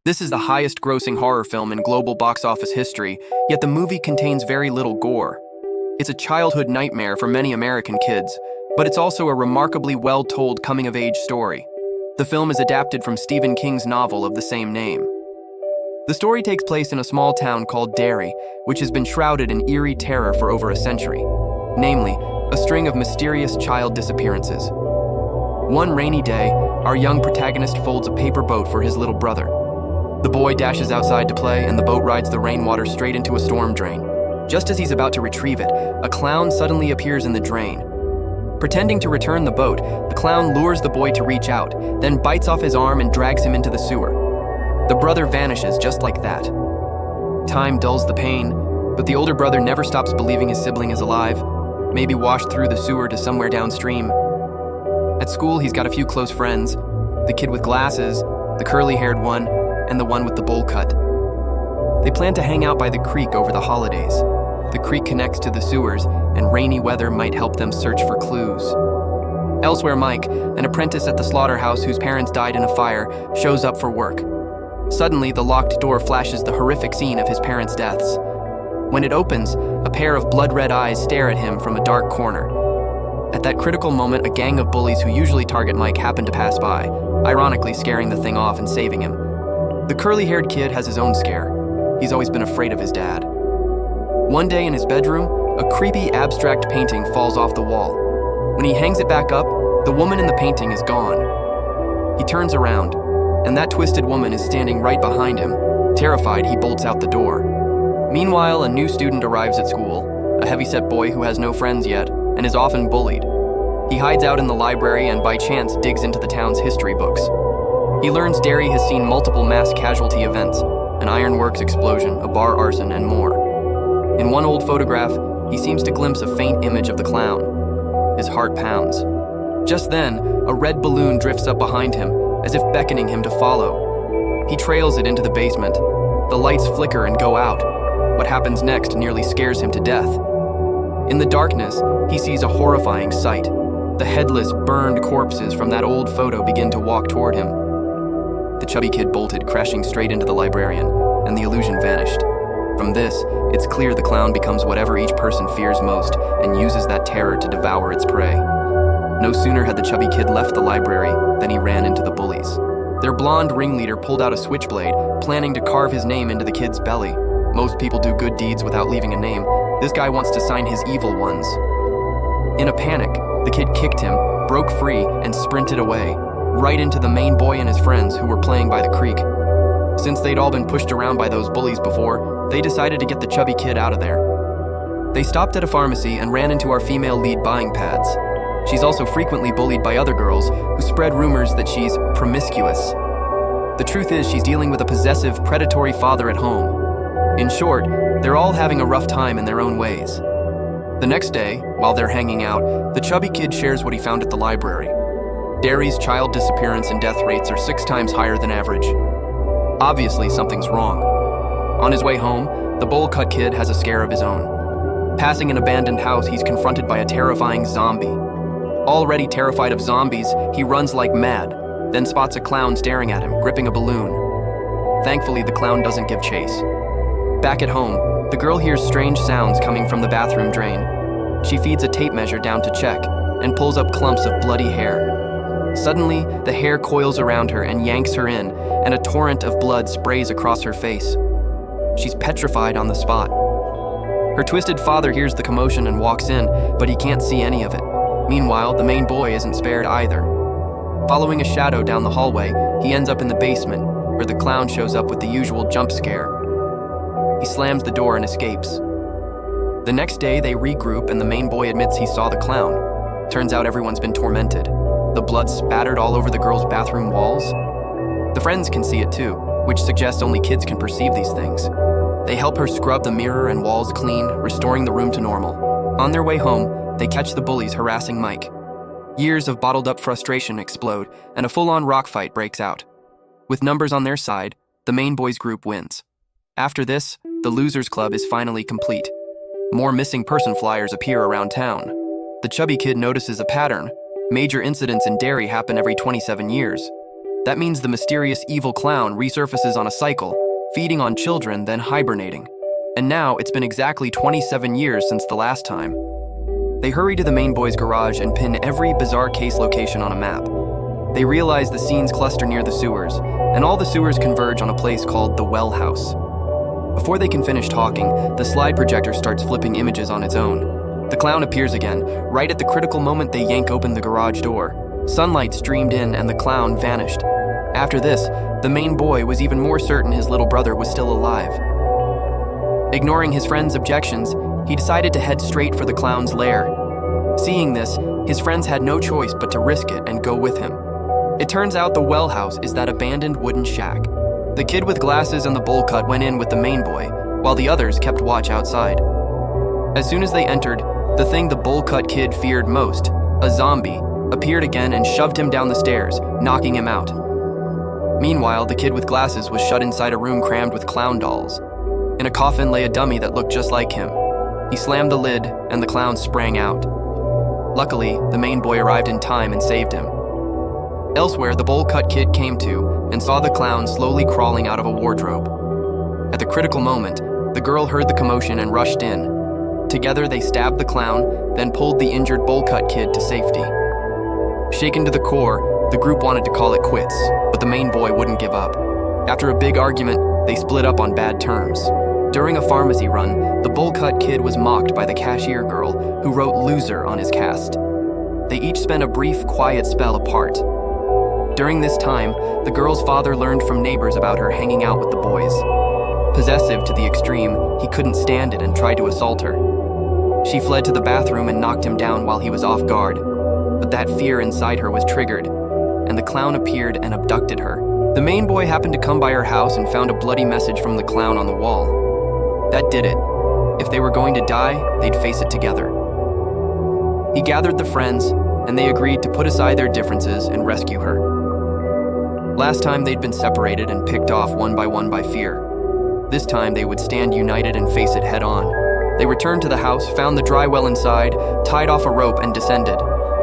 This is the highest-grossing horror film in global box office history, yet the movie contains very little gore. It's a childhood nightmare for many American kids, but it's also a remarkably well-told coming-of-age story. The film is adapted from Stephen King's novel of the same name. The story takes place in a small town called Derry, which has been shrouded in eerie terror for over a century. Namely, a string of mysterious child disappearances. One rainy day, our young protagonist folds a paper boat for his little brother. The boy dashes outside to play, and the boat rides the rainwater straight into a storm drain. Just as he's about to retrieve it, a clown suddenly appears in the drain. Pretending to return the boat, the clown lures the boy to reach out, then bites off his arm and drags him into the sewer. The brother vanishes just like that. Time dulls the pain, but the older brother never stops believing his sibling is alive, maybe washed through the sewer to somewhere downstream. At school, he's got a few close friends, the kid with glasses, the curly-haired one, and the one with the bowl cut. They plan to hang out by the creek over the holidays. The creek connects to the sewers, and rainy weather might help them search for clues. Elsewhere, Mike, an apprentice at the slaughterhouse whose parents died in a fire, shows up for work. Suddenly, the locked door flashes the horrific scene of his parents' deaths. When it opens, a pair of blood-red eyes stare at him from a dark corner. At that critical moment, a gang of bullies who usually target Mike happen to pass by, ironically scaring the thing off and saving him. The curly-haired kid has his own scare. He's always been afraid of his dad. One day in his bedroom, a creepy abstract painting falls off the wall. When he hangs it back up, the woman in the painting is gone. He turns around, and that twisted woman is standing right behind him. Terrified, he bolts out the door. Meanwhile, a new student arrives at school, a heavyset boy who has no friends yet, and is often bullied. He hides out in the library and by chance digs into the town's history books. He learns Derry has seen multiple mass casualty events, an ironworks explosion, a bar arson, and more. In one old photograph, he seems to glimpse a faint image of the clown. His heart pounds. Just then, a red balloon drifts up behind him, as if beckoning him to follow. He trails it into the basement. The lights flicker and go out. What happens next nearly scares him to death. In the darkness, he sees a horrifying sight. The headless, burned corpses from that old photo begin to walk toward him. The chubby kid bolted, crashing straight into the librarian, and the illusion vanished. From this, it's clear the clown becomes whatever each person fears most and uses that terror to devour its prey. No sooner had the chubby kid left the library than he ran into the bullies. Their blonde ringleader pulled out a switchblade, planning to carve his name into the kid's belly. Most people do good deeds without leaving a name. This guy wants to sign his evil ones. In a panic, the kid kicked him, broke free, and sprinted away, right into the main boy and his friends who were playing by the creek. Since they'd all been pushed around by those bullies before, they decided to get the chubby kid out of there. They stopped at a pharmacy and ran into our female lead buying pads. She's also frequently bullied by other girls who spread rumors that she's promiscuous. The truth is she's dealing with a possessive, predatory father at home. In short, they're all having a rough time in their own ways. The next day, while they're hanging out, the chubby kid shares what he found at the library. Derry's child disappearance and death rates are 6 times higher than average. Obviously, something's wrong. On his way home, the bowl-cut kid has a scare of his own. Passing an abandoned house, he's confronted by a terrifying zombie. Already terrified of zombies, he runs like mad, then spots a clown staring at him, gripping a balloon. Thankfully, the clown doesn't give chase. Back at home, the girl hears strange sounds coming from the bathroom drain. She feeds a tape measure down to check and pulls up clumps of bloody hair. Suddenly, the hair coils around her and yanks her in, and a torrent of blood sprays across her face. She's petrified on the spot. Her twisted father hears the commotion and walks in, but he can't see any of it. Meanwhile, the main boy isn't spared either. Following a shadow down the hallway, he ends up in the basement, where the clown shows up with the usual jump scare. He slams the door and escapes. The next day, they regroup and the main boy admits he saw the clown. Turns out everyone's been tormented. The blood spattered all over the girl's bathroom walls. The friends can see it too, which suggests only kids can perceive these things. They help her scrub the mirror and walls clean, restoring the room to normal. On their way home, they catch the bullies harassing Mike. Years of bottled-up frustration explode, and a full-on rock fight breaks out. With numbers on their side, the main boys group wins. After this, the Losers Club is finally complete. More missing person flyers appear around town. The chubby kid notices a pattern. Major incidents in Derry happen every 27 years. That means the mysterious evil clown resurfaces on a cycle, feeding on children, then hibernating. And now it's been exactly 27 years since the last time. They hurry to the main boy's garage and pin every bizarre case location on a map. They realize the scenes cluster near the sewers, and all the sewers converge on a place called the Well House. Before they can finish talking, the slide projector starts flipping images on its own. The clown appears again. Right at the critical moment, they yank open the garage door. Sunlight streamed in and the clown vanished. After this, the main boy was even more certain his little brother was still alive. Ignoring his friend's objections, he decided to head straight for the clown's lair. Seeing this, his friends had no choice but to risk it and go with him. It turns out the Well House is that abandoned wooden shack. The kid with glasses and the bowl cut went in with the main boy, while the others kept watch outside. As soon as they entered, the thing the bowl cut kid feared most, a zombie, appeared again and shoved him down the stairs, knocking him out. Meanwhile, the kid with glasses was shut inside a room crammed with clown dolls. In a coffin lay a dummy that looked just like him. He slammed the lid, and the clown sprang out. Luckily, the main boy arrived in time and saved him. Elsewhere, the bowl-cut kid came to and saw the clown slowly crawling out of a wardrobe. At the critical moment, the girl heard the commotion and rushed in. Together, they stabbed the clown, then pulled the injured bowl-cut kid to safety. Shaken to the core, the group wanted to call it quits, but the main boy wouldn't give up. After a big argument, they split up on bad terms. During a pharmacy run, the bowl-cut kid was mocked by the cashier girl, who wrote "loser" on his cast. They each spent a brief, quiet spell apart. During this time, the girl's father learned from neighbors about her hanging out with the boys. Possessive to the extreme, he couldn't stand it and tried to assault her. She fled to the bathroom and knocked him down while he was off guard. But that fear inside her was triggered, and the clown appeared and abducted her. The main boy happened to come by her house and found a bloody message from the clown on the wall. That did it. If they were going to die, they'd face it together. He gathered the friends, and they agreed to put aside their differences and rescue her. Last time they'd been separated and picked off one by fear. This time they would stand united and face it head on. They returned to the house, found the dry well inside, tied off a rope and descended.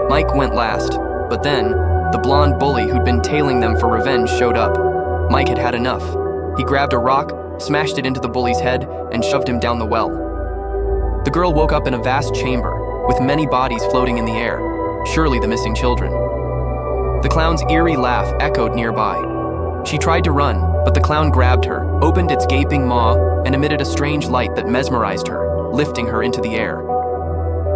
Mike went last, but then, the blonde bully who'd been tailing them for revenge showed up. Mike had had enough. He grabbed a rock, smashed it into the bully's head, and shoved him down the well. The girl woke up in a vast chamber, with many bodies floating in the air, surely the missing children. The clown's eerie laugh echoed nearby. She tried to run, but the clown grabbed her, opened its gaping maw, and emitted a strange light that mesmerized her, lifting her into the air.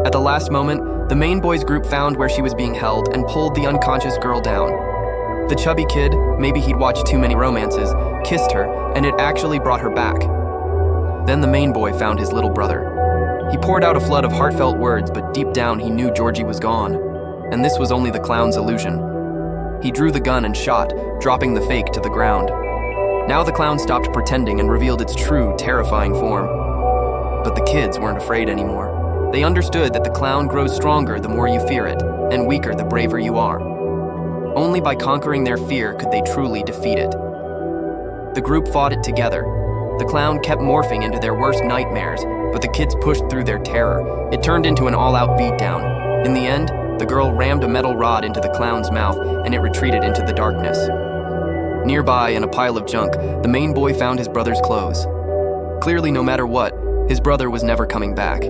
At the last moment, the main boys group found where she was being held and pulled the unconscious girl down. The chubby kid, maybe he'd watched too many romances, kissed her, and it actually brought her back. Then the main boy found his little brother. He poured out a flood of heartfelt words, but deep down he knew Georgie was gone, and this was only the clown's illusion. He drew the gun and shot, dropping the fake to the ground. Now the clown stopped pretending and revealed its true, terrifying form. But the kids weren't afraid anymore. They understood that the clown grows stronger the more you fear it, and weaker the braver you are. Only by conquering their fear could they truly defeat it. The group fought it together. The clown kept morphing into their worst nightmares, but the kids pushed through their terror. It turned into an all-out beatdown. In the end, the girl rammed a metal rod into the clown's mouth, and it retreated into the darkness. Nearby, in a pile of junk, the main boy found his brother's clothes. Clearly, no matter what, his brother was never coming back.